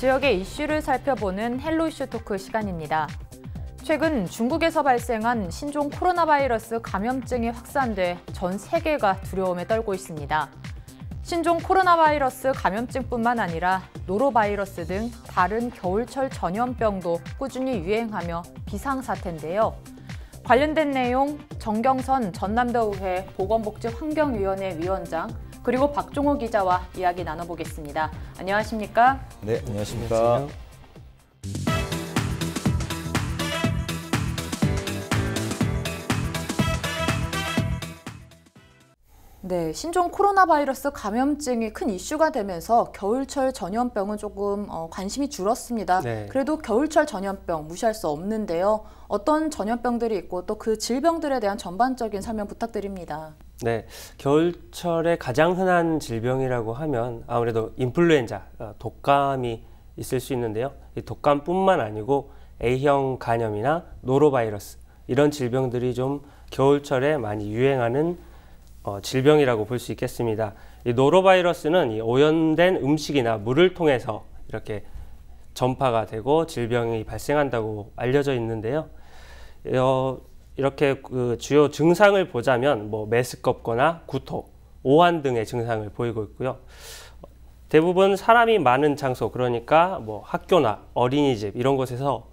지역의 이슈를 살펴보는 헬로 이슈 토크 시간입니다. 최근 중국에서 발생한 신종 코로나 바이러스 감염증이 확산돼 전 세계가 두려움에 떨고 있습니다. 신종 코로나 바이러스 감염증뿐만 아니라 노로바이러스 등 다른 겨울철 전염병도 꾸준히 유행하며 비상사태인데요. 관련된 내용 정경선 전남도의회 보건복지환경위원회 위원장 그리고 박종호 기자와 이야기 나눠보겠습니다. 안녕하십니까? 네, 안녕하십니까? 네, 신종 코로나 바이러스 감염증이 큰 이슈가 되면서 겨울철 전염병은 조금 관심이 줄었습니다. 네. 그래도 겨울철 전염병 무시할 수 없는데요. 어떤 전염병들이 있고 또 그 질병들에 대한 전반적인 설명 부탁드립니다. 네, 겨울철에 가장 흔한 질병이라고 하면 아무래도 인플루엔자, 독감이 있을 수 있는데요. 이 독감뿐만 아니고 A형 간염이나 노로바이러스 이런 질병들이 좀 겨울철에 많이 유행하는 질병이라고 볼 수 있겠습니다. 이 노로바이러스는 이 오염된 음식이나 물을 통해서 이렇게 전파가 되고 질병이 발생한다고 알려져 있는데요. 이렇게 그 주요 증상을 보자면 메스껍거나 구토, 오한 등의 증상을 보이고 있고요. 대부분 사람이 많은 장소, 그러니까 학교나 어린이집 이런 곳에서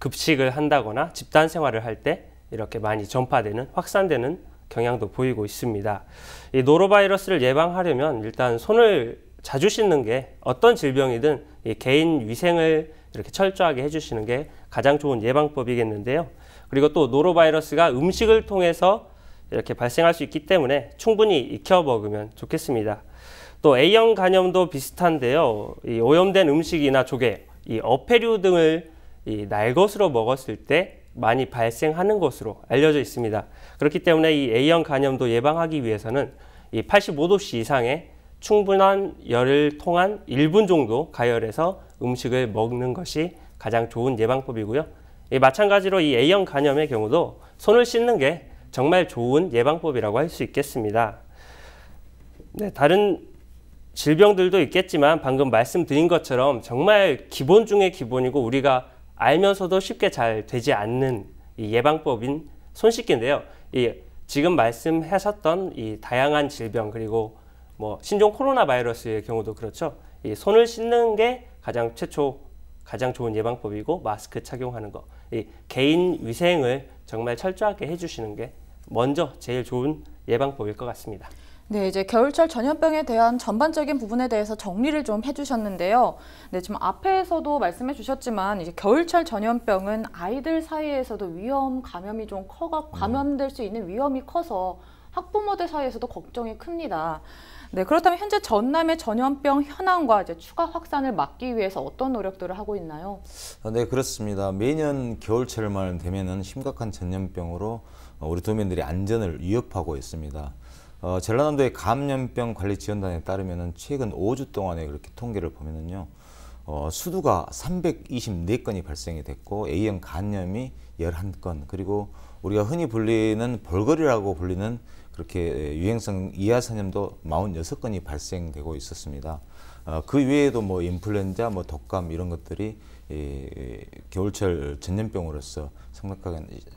급식을 한다거나 집단 생활을 할 때 이렇게 많이 전파되는, 확산되는 경향도 보이고 있습니다. 이 노로바이러스를 예방하려면 일단 손을 자주 씻는 게 어떤 질병이든 이 개인 위생을 이렇게 철저하게 해주시는 게 가장 좋은 예방법이겠는데요. 그리고 또 노로바이러스가 음식을 통해서 이렇게 발생할 수 있기 때문에 충분히 익혀 먹으면 좋겠습니다. 또 A형 간염도 비슷한데요. 이 오염된 음식이나 조개, 이 어패류 등을 이 날것으로 먹었을 때 많이 발생하는 것으로 알려져 있습니다. 그렇기 때문에 이 A형 간염도 예방하기 위해서는 이 85도씨 이상의 충분한 열을 통한 1분 정도 가열해서 음식을 먹는 것이 가장 좋은 예방법이고요. 마찬가지로 이 A형 간염의 경우도 손을 씻는 게 정말 좋은 예방법이라고 할 수 있겠습니다. 네, 다른 질병들도 있겠지만 방금 말씀드린 것처럼 정말 기본 중의 기본이고 우리가 알면서도 쉽게 잘 되지 않는 이 예방법인 손 씻기인데요. 지금 말씀하셨던 이 다양한 질병 그리고 신종 코로나 바이러스의 경우도 그렇죠. 이 손을 씻는 게 가장 좋은 예방법이고 마스크 착용하는 거, 이 개인 위생을 정말 철저하게 해주시는 게 먼저 제일 좋은 예방법일 것 같습니다. 네, 이제 겨울철 전염병에 대한 전반적인 부분에 대해서 정리를 좀 해주셨는데요. 네, 지금 앞에서도 말씀해 주셨지만 이제 겨울철 전염병은 아이들 사이에서도 감염이 좀 감염될 수 있는 위험이 커서 학부모들 사이에서도 걱정이 큽니다. 네, 그렇다면 현재 전남의 전염병 현황과 이제 추가 확산을 막기 위해서 어떤 노력들을 하고 있나요? 네, 그렇습니다. 매년 겨울철만 되면은 심각한 전염병으로 우리 도민들의 안전을 위협하고 있습니다. 전라남도의 감염병 관리 지원단에 따르면은 최근 5주 동안에 그렇게 통계를 보면은요, 수두가 324건이 발생이 됐고 A형 간염이 11건, 그리고 우리가 흔히 불리는 볼거리라고 불리는 그렇게 유행성 이하선염도 46건이 발생되고 있었습니다. 그 외에도 인플루엔자, 독감 이런 것들이 겨울철 전염병으로서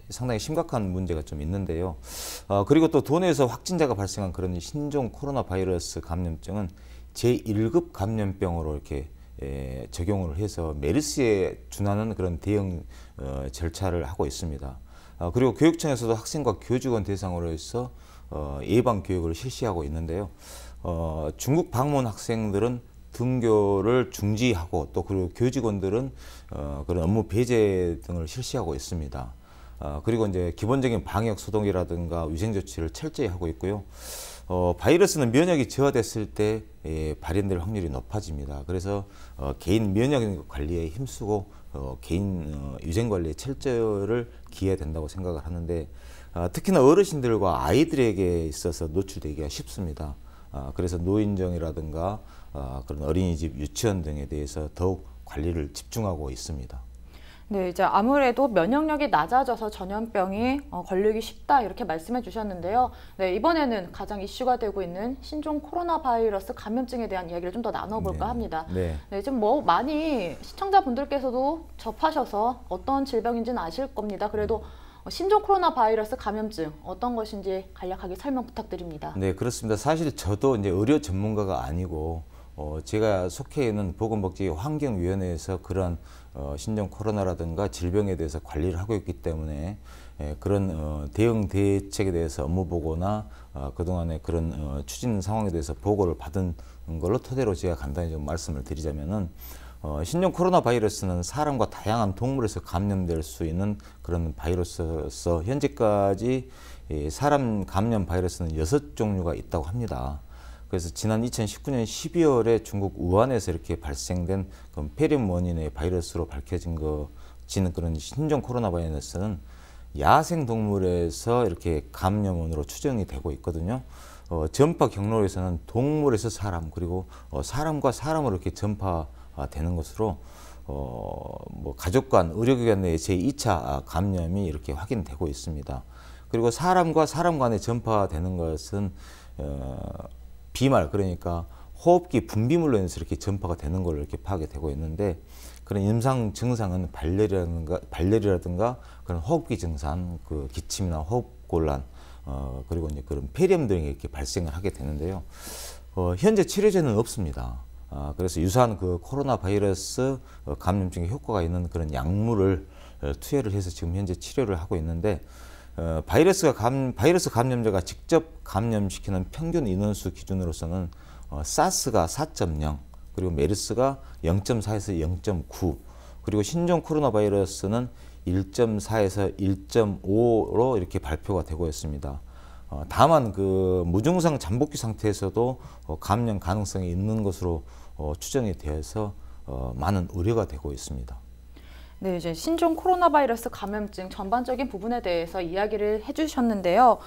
상당히 심각한 문제가 좀 있는데요. 그리고 또 도내에서 확진자가 발생한 그런 신종 코로나 바이러스 감염증은 제1급 감염병으로 이렇게 적용을 해서 메르스에 준하는 그런 대응 절차를 하고 있습니다. 그리고 교육청에서도 학생과 교직원 대상으로 해서 예방 교육을 실시하고 있는데요. 중국 방문 학생들은 등교를 중지하고 또 그리고 교직원들은 그런 업무 배제 등을 실시하고 있습니다. 그리고 이제 기본적인 방역 소독이라든가 위생 조치를 철저히 하고 있고요. 바이러스는 면역이 저하됐을 때 발현될 확률이 높아집니다. 그래서 개인 면역 관리에 힘쓰고 개인 위생 관리에 철저를 기해야 된다고 생각을 하는데 특히나 어르신들과 아이들에게 있어서 노출되기가 쉽습니다. 그래서 노인정이라든가 그런 어린이집, 유치원 등에 대해서 더욱 관리를 집중하고 있습니다. 네, 이제 아무래도 면역력이 낮아져서 전염병이 걸리기 쉽다 이렇게 말씀해 주셨는데요. 네, 이번에는 가장 이슈가 되고 있는 신종 코로나 바이러스 감염증에 대한 이야기를 좀 더 나눠볼까 합니다. 네. 네, 지금 뭐 많이 시청자분들께서도 접하셔서 어떤 질병인지는 아실 겁니다. 그래도 신종 코로나 바이러스 감염증 어떤 것인지 간략하게 설명 부탁드립니다. 네, 그렇습니다. 사실 저도 이제 의료 전문가가 아니고 제가 속해 있는 보건복지환경위원회에서 그런 신종 코로나라든가 질병에 대해서 관리를 하고 있기 때문에 그런 대응 대책에 대해서 업무 보고나 그동안의 그런 추진 상황에 대해서 보고를 받은 걸로 토대로 제가 간단히 좀 말씀을 드리자면은 신종 코로나 바이러스는 사람과 다양한 동물에서 감염될 수 있는 그런 바이러스로서 현재까지 사람 감염 바이러스는 6종류가 있다고 합니다. 그래서 지난 2019년 12월에 중국 우한에서 이렇게 발생된 그 폐렴 원인의 바이러스로 밝혀지는 그런 신종 코로나 바이러스는 야생 동물에서 이렇게 감염원으로 추정이 되고 있거든요. 전파 경로에서는 동물에서 사람 그리고 사람과 사람으로 이렇게 전파되는 것으로 뭐 가족 간 의료기관 내 제2차 감염이 이렇게 확인되고 있습니다. 그리고 사람과 사람 간에 전파되는 것은 비말 그러니까 호흡기 분비물로 인해서 이렇게 전파가 되는 걸로 이렇게 파악이 되고 있는데 그런 임상 증상은 발열이라든가 그런 호흡기 증상, 그 기침이나 호흡 곤란, 그리고 이제 그런 폐렴 등이 이렇게 발생을 하게 되는데요. 현재 치료제는 없습니다. 그래서 유사한 그 코로나 바이러스 감염증에 효과가 있는 그런 약물을 투여를 해서 지금 현재 치료를 하고 있는데 바이러스 감염자가 직접 감염시키는 평균 인원수 기준으로서는 사스가 4.0 그리고 메르스가 0.4에서 0.9 그리고 신종 코로나 바이러스는 1.4에서 1.5로 이렇게 발표가 되고 있습니다. 다만 그 무증상 잠복기 상태에서도 감염 가능성이 있는 것으로 추정이 되어서 많은 우려가 되고 있습니다. 네, 이제 신종 코로나 바이러스 감염증 전반적인 부분에 대해서 이야기를 해주셨는데요.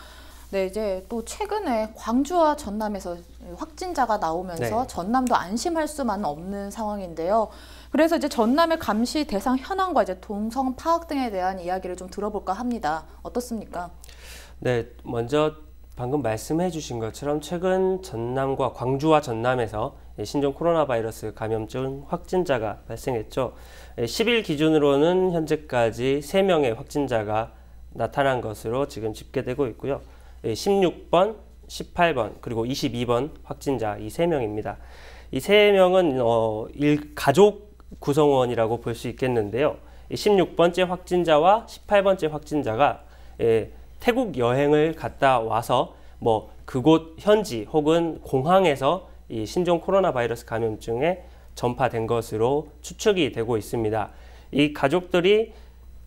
네, 이제 또 최근에 광주와 전남에서 확진자가 나오면서 전남도 안심할 수만은 없는 상황인데요. 그래서 이제 전남의 감시 대상 현황과 이제 동선 파악 등에 대한 이야기를 좀 들어볼까 합니다. 어떻습니까? 네, 먼저 방금 말씀해 주신 것처럼 최근 전남과 광주와 전남에서 신종 코로나 바이러스 감염증 확진자가 발생했죠. 10일 기준으로는 현재까지 3명의 확진자가 나타난 것으로 지금 집계되고 있고요. 16번, 18번, 그리고 22번 확진자 이 3명입니다. 이 3명은 가족 구성원이라고 볼 수 있겠는데요. 16번째 확진자와 18번째 확진자가 태국 여행을 갔다 와서 뭐 그곳 현지 혹은 공항에서 이 신종 코로나 바이러스 감염증에 전파된 것으로 추측이 되고 있습니다. 이 가족들이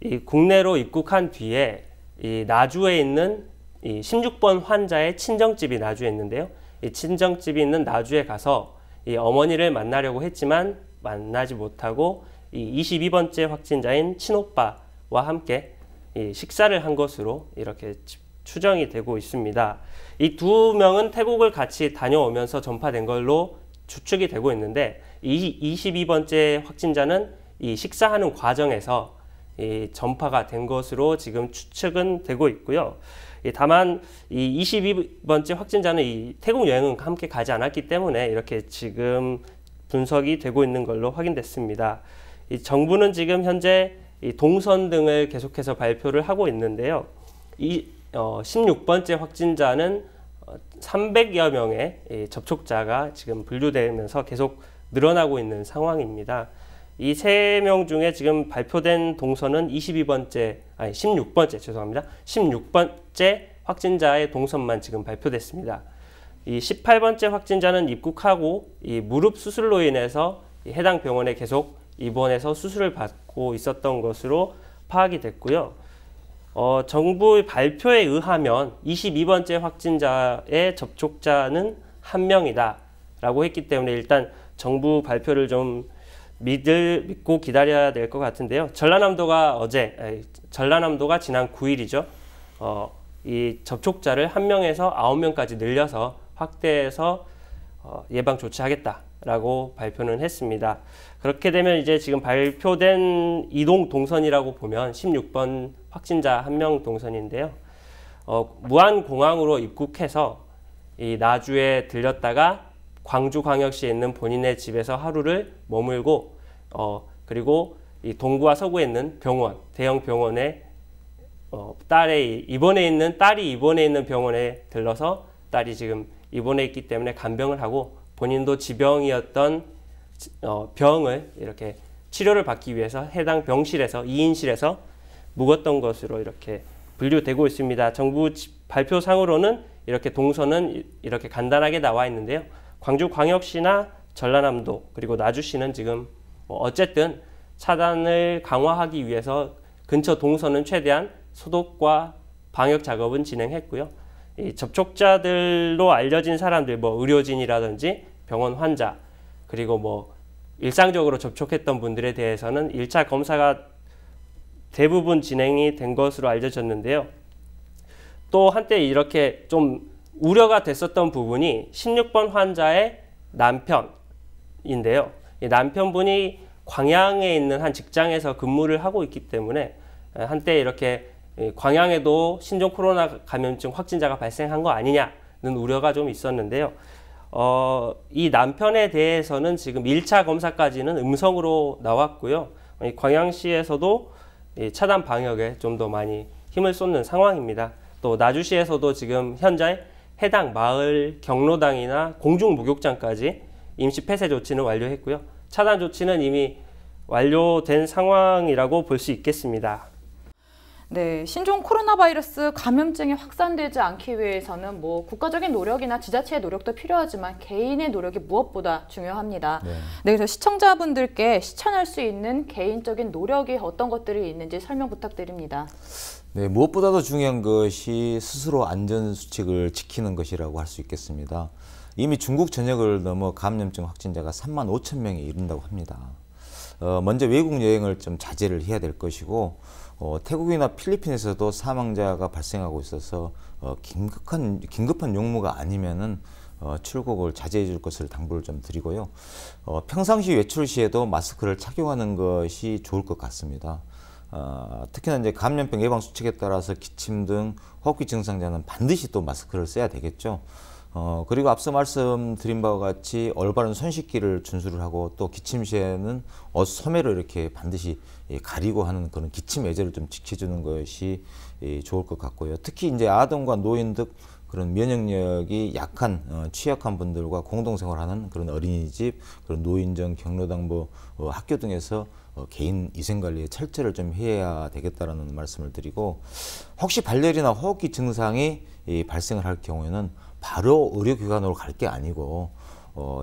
이 국내로 입국한 뒤에 이 나주에 있는 이 16번 환자의 친정집이 나주에 있는데요. 이 친정집이 있는 나주에 가서 이 어머니를 만나려고 했지만 만나지 못하고 이 22번째 확진자인 친오빠와 함께 이 식사를 한 것으로 이렇게 추정이 되고 있습니다. 이 두 명은 태국을 같이 다녀오면서 전파된 걸로 추측이 되고 있는데 이 22번째 확진자는 이 식사하는 과정에서 이 전파가 된 것으로 지금 추측은 되고 있고요. 다만 이 22번째 확진자는 이 태국 여행은 함께 가지 않았기 때문에 이렇게 지금 분석이 되고 있는 걸로 확인됐습니다. 이 정부는 지금 현재 이 동선 등을 계속해서 발표를 하고 있는데요. 이 16번째 확진자는 300여 명의 접촉자가 지금 분류되면서 계속 늘어나고 있는 상황입니다. 이 3명 중에 지금 발표된 동선은 16번째 확진자의 동선만 지금 발표됐습니다. 이 18번째 확진자는 입국하고 이 무릎 수술로 인해서 해당 병원에 계속 입원해서 수술을 받고 있었던 것으로 파악이 됐고요. 정부의 발표에 의하면 22번째 확진자의 접촉자는 1명이다 라고 했기 때문에 일단 정부 발표를 좀 믿고 기다려야 될 것 같은데요. 전라남도가 지난 9일이죠. 이 접촉자를 1명에서 9명까지 늘려서 확대해서 예방 조치하겠다 라고 발표는 했습니다. 그렇게 되면 이제 지금 발표된 이동 동선이라고 보면 16번 확진자 1명 동선인데요. 무안공항으로 입국해서 이 나주에 들렸다가 광주광역시에 있는 본인의 집에서 하루를 머물고 그리고 이 동구와 서구에 있는 병원, 대형 병원에 딸이 입원해 있는 병원에 들러서 딸이 지금 입원해 있기 때문에 간병을 하고 본인도 지병이었던 병을 이렇게 치료를 받기 위해서 해당 병실에서 2인실에서 묵었던 것으로 이렇게 분류되고 있습니다. 정부 발표상으로는 이렇게 동선은 이렇게 간단하게 나와 있는데요. 광주광역시나 전라남도 그리고 나주시는 지금 어쨌든 차단을 강화하기 위해서 근처 동선은 최대한 소독과 방역 작업은 진행했고요. 이 접촉자들로 알려진 사람들, 의료진이라든지 병원 환자, 그리고 일상적으로 접촉했던 분들에 대해서는 1차 검사가 대부분 진행이 된 것으로 알려졌는데요. 또 한때 이렇게 좀 우려가 됐었던 부분이 16번 환자의 남편인데요. 이 남편분이 광양에 있는 한 직장에서 근무를 하고 있기 때문에 한때 이렇게 광양에도 신종 코로나 감염증 확진자가 발생한 거 아니냐는 우려가 좀 있었는데요. 이 남편에 대해서는 지금 1차 검사까지는 음성으로 나왔고요. 광양시에서도 차단 방역에 좀 더 많이 힘을 쏟는 상황입니다. 또 나주시에서도 지금 현재 해당 마을 경로당이나 공중 목욕장까지 임시 폐쇄 조치는 완료했고요. 차단 조치는 이미 완료된 상황이라고 볼 수 있겠습니다. 네, 신종 코로나 바이러스 감염증이 확산되지 않기 위해서는 국가적인 노력이나 지자체의 노력도 필요하지만 개인의 노력이 무엇보다 중요합니다. 네, 그래서 시청자분들께 실천할 수 있는 개인적인 노력이 어떤 것들이 있는지 설명 부탁드립니다. 네, 무엇보다도 중요한 것이 스스로 안전수칙을 지키는 것이라고 할 수 있겠습니다. 이미 중국 전역을 넘어 감염증 확진자가 3만 5천 명에 이른다고 합니다. 먼저 외국 여행을 좀 자제를 해야 될 것이고 태국이나 필리핀에서도 사망자가 발생하고 있어서 긴급한 용무가 아니면은 출국을 자제해 줄 것을 당부를 좀 드리고요. 평상시 외출 시에도 마스크를 착용하는 것이 좋을 것 같습니다. 특히나 이제 감염병 예방 수칙에 따라서 기침 등 호흡기 증상자는 반드시 또 마스크를 써야 되겠죠. 그리고 앞서 말씀드린 바와 같이 올바른 손 씻기를 준수를 하고 또 기침 시에는 소매로 이렇게 반드시 가리고 하는 그런 기침 예절을 좀 지켜주는 것이 좋을 것 같고요. 특히 이제 아동과 노인 등 그런 면역력이 약한 취약한 분들과 공동생활하는 그런 어린이집, 그런 노인정, 경로당, 학교 등에서 개인 위생관리에 철저를 좀 해야 되겠다라는 말씀을 드리고, 혹시 발열이나 호흡기 증상이 발생을 할 경우에는 바로 의료기관으로 갈 게 아니고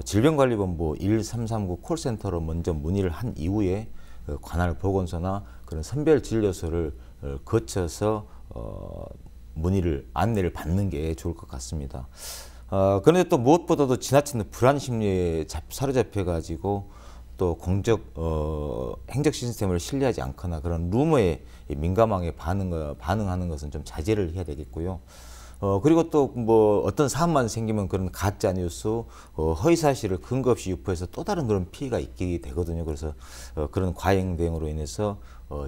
질병관리본부 1339 콜센터로 먼저 문의를 한 이후에 관할 보건소나 그런 선별진료소를 거쳐서 안내를 받는 게 좋을 것 같습니다. 그런데 또 무엇보다도 지나치는 불안 심리에 사로잡혀가지고 또 행정 시스템을 신뢰하지 않거나 그런 루머에 민감하게 반응하는 것은 좀 자제를 해야 되겠고요. 그리고 또 어떤 사안만 생기면 그런 가짜 뉴스, 허위 사실을 근거 없이 유포해서 또 다른 그런 피해가 있게 되거든요. 그래서 그런 과잉 대응으로 인해서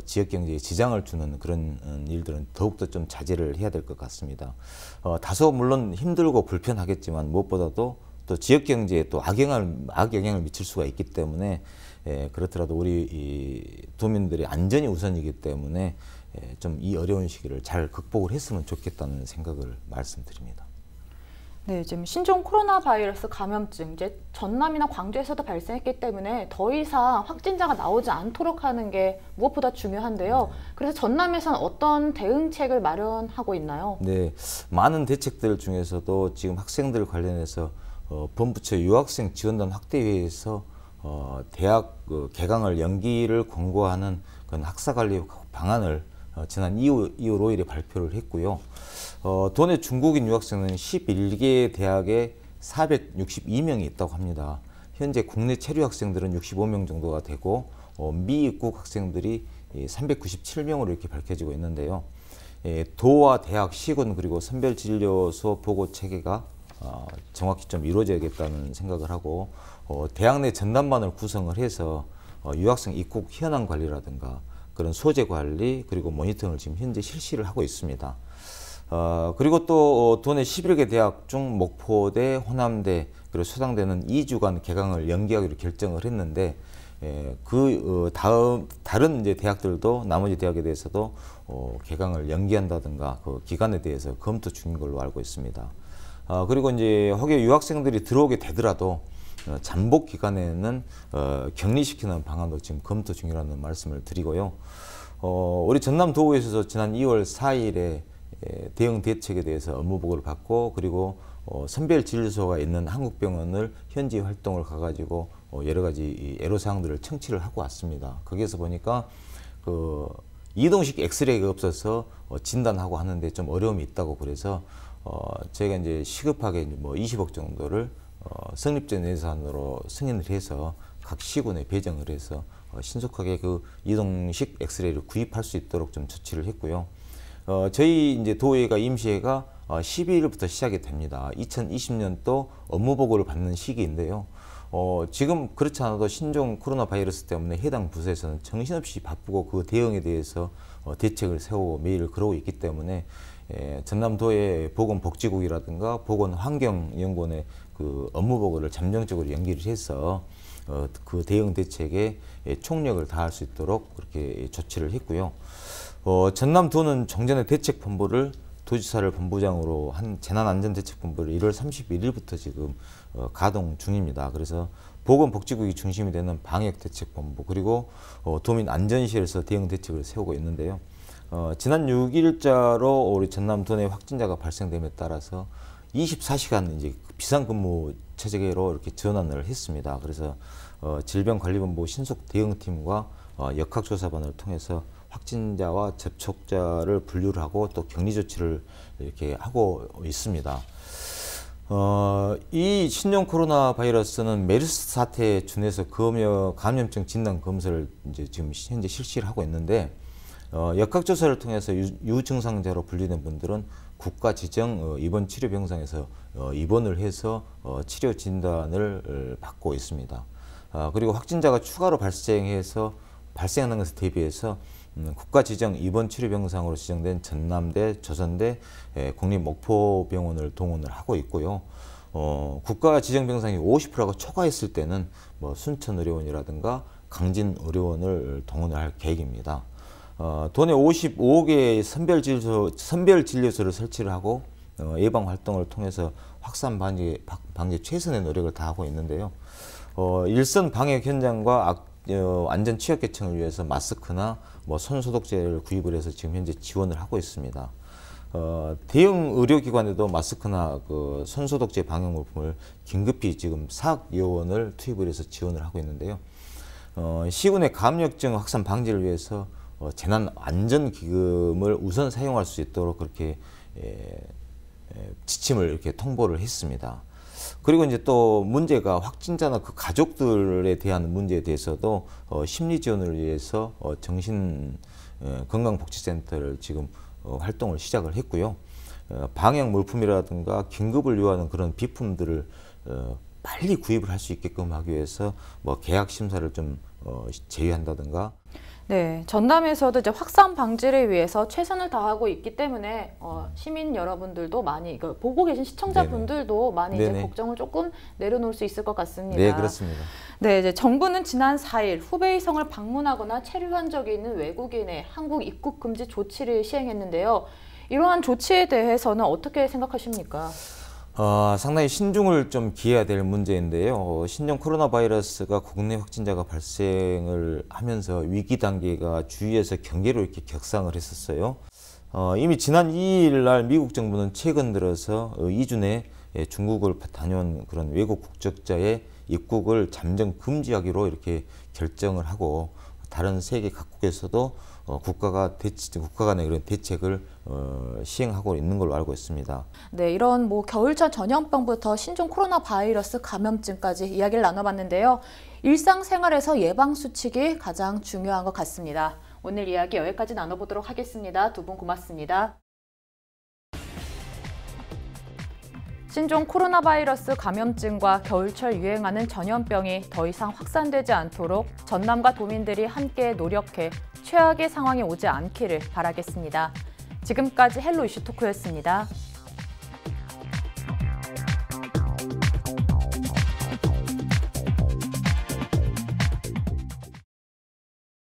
지역 경제에 지장을 주는 그런 일들은 더욱더 좀 자제를 해야 될 것 같습니다. 다소 물론 힘들고 불편하겠지만 무엇보다도 또 지역 경제에 또 악영향을 미칠 수가 있기 때문에 그렇더라도 우리 도민들의 안전이 우선이기 때문에 좀 이 어려운 시기를 잘 극복을 했으면 좋겠다는 생각을 말씀드립니다. 네, 지금 신종 코로나 바이러스 감염증 이제 전남이나 광주에서도 발생했기 때문에 더 이상 확진자가 나오지 않도록 하는 게 무엇보다 중요한데요. 그래서 전남에서는 어떤 대응책을 마련하고 있나요? 네, 많은 대책들 중에서도 지금 학생들 관련해서 본부처 유학생 지원단 확대회에서 대학 개강을 연기를 권고하는 그런 학사관리 방안을 지난 2월 5일에 발표를 했고요. 도내 중국인 유학생은 11개 대학에 462명이 있다고 합니다. 현재 국내 체류 학생들은 65명 정도가 되고 미입국 학생들이 397명으로 이렇게 밝혀지고 있는데요. 도와 대학, 시군 그리고 선별진료소 보고 체계가 정확히 좀 이루어져야겠다는 생각을 하고 대학 내 전담반을 구성을 해서 유학생 입국 현황 관리라든가 그런 소재 관리 그리고 모니터링을 지금 현재 실시를 하고 있습니다. 그리고 또 도내 11개 대학 중 목포대, 호남대 그리고 소당대는 2주간 개강을 연기하기로 결정을 했는데 다른 이제 대학들도 나머지 대학에 대해서도 개강을 연기한다든가 그 기간에 대해서 검토 중인 걸로 알고 있습니다. 그리고 이제 혹여 유학생들이 들어오게 되더라도 잠복 기간에는 격리시키는 방안도 지금 검토 중이라는 말씀을 드리고요. 우리 전남도의회에서 지난 2월 4일에 대응 대책에 대해서 업무 보고를 받고 그리고 선별진료소가 있는 한국병원을 현지 활동을 가가지고 여러 가지 애로사항들을 청취를 하고 왔습니다. 거기에서 보니까 그 이동식 엑스레이가 없어서 진단하고 하는데 좀 어려움이 있다고 그래서 저희가 이제 시급하게 뭐 20억 정도를 성립된 예산으로 승인을 해서 각 시군에 배정을 해서 신속하게 그 이동식 엑스레이를 구입할 수 있도록 좀 조치를 했고요. 저희 이제 도의회가 임시회가 12일부터 시작이 됩니다. 2020년도 업무 보고를 받는 시기인데요. 지금 그렇지 않아도 신종 코로나 바이러스 때문에 해당 부서에서는 정신없이 바쁘고 그 대응에 대해서 대책을 세우고 매일 그러고 있기 때문에 전남도의 보건복지국이라든가 보건환경연구원의 그 업무 보고를 잠정적으로 연기를 해서 그 대응 대책에 총력을 다할 수 있도록 그렇게 조치를 했고요. 전남도는 종전의 대책본부를 도지사를 본부장으로 한 재난안전대책본부를 1월 31일부터 지금 가동 중입니다. 그래서 보건복지국이 중심이 되는 방역대책본부 그리고 도민안전실에서 대응대책을 세우고 있는데요. 지난 6일자로 우리 전남도 내 확진자가 발생됨에 따라서 24시간 이제 비상근무 체제로 이렇게 전환을 했습니다. 그래서 질병관리본부 신속대응팀과 역학조사반을 통해서 확진자와 접촉자를 분류를 하고 또 격리 조치를 이렇게 하고 있습니다. 이 신종 코로나 바이러스는 메르스 사태에 준해서 감염증 진단 검사를 이제 지금 현재 실시를 하고 있는데 역학조사를 통해서 유증상자로 분류된 분들은 국가 지정 입원 치료 병상에서 입원을 해서 치료 진단을 받고 있습니다. 그리고 확진자가 추가로 발생하는 것에 대비해서 국가 지정 입원 치료 병상으로 지정된 전남대, 조선대, 국립목포병원을 동원을 하고 있고요. 국가 지정 병상이 50%가 초과했을 때는 뭐 순천의료원이라든가 강진의료원을 동원을 할 계획입니다. 도내 55개의 선별진료소를 설치를 하고 예방 활동을 통해서 확산 방지 최선의 노력을 다하고 있는데요. 일선 방역 현장과 안전 취약계층을 위해서 마스크나 뭐 손소독제를 구입을 해서 지금 현재 지원을 하고 있습니다. 대형 의료기관에도 마스크나 그 손소독제 방역물품을 긴급히 지금 사학요원을 투입을 해서 지원을 하고 있는데요. 시군의 감염증 확산 방지를 위해서 재난안전기금을 우선 사용할 수 있도록 그렇게 지침을 이렇게 통보를 했습니다. 그리고 이제 또 문제가 확진자나 그 가족들에 대한 문제에 대해서도 심리 지원을 위해서 정신건강복지센터를 지금 활동을 시작을 했고요. 방역 물품이라든가 긴급을 요하는 그런 비품들을 빨리 구입을 할 수 있게끔 하기 위해서 뭐 계약 심사를 좀 제외한다든가. 네, 전남에서도 이제 확산 방지를 위해서 최선을 다하고 있기 때문에 시민 여러분들도 많이 보고 계신 시청자분들도 많이 이제 걱정을 조금 내려놓을 수 있을 것 같습니다. 네, 그렇습니다. 네, 이제 정부는 지난 4일 후베이 성을 방문하거나 체류한 적이 있는 외국인의 한국 입국 금지 조치를 시행했는데요. 이러한 조치에 대해서는 어떻게 생각하십니까? 상당히 신중을 좀 기해야 될 문제인데요. 신종 코로나 바이러스가 국내 확진자가 발생을 하면서 위기 단계가 주위에서 경계로 이렇게 격상을 했었어요. 이미 지난 2일 날 미국 정부는 최근 들어서 2주 내 중국을 다녀온 그런 외국 국적자의 입국을 잠정 금지하기로 이렇게 결정을 하고 다른 세계 각국에서도 국가 간의 그런 대책을 시행하고 있는 걸로 알고 있습니다. 네, 이런 뭐 겨울철 전염병부터 신종 코로나 바이러스 감염증까지 이야기를 나눠봤는데요. 일상생활에서 예방 수칙이 가장 중요한 것 같습니다. 오늘 이야기 여기까지 나눠보도록 하겠습니다. 두 분 고맙습니다. 신종 코로나 바이러스 감염증과 겨울철 유행하는 전염병이 더 이상 확산되지 않도록 전남과 도민들이 함께 노력해 최악의 상황이 오지 않기를 바라겠습니다. 지금까지 헬로 이슈 토크였습니다.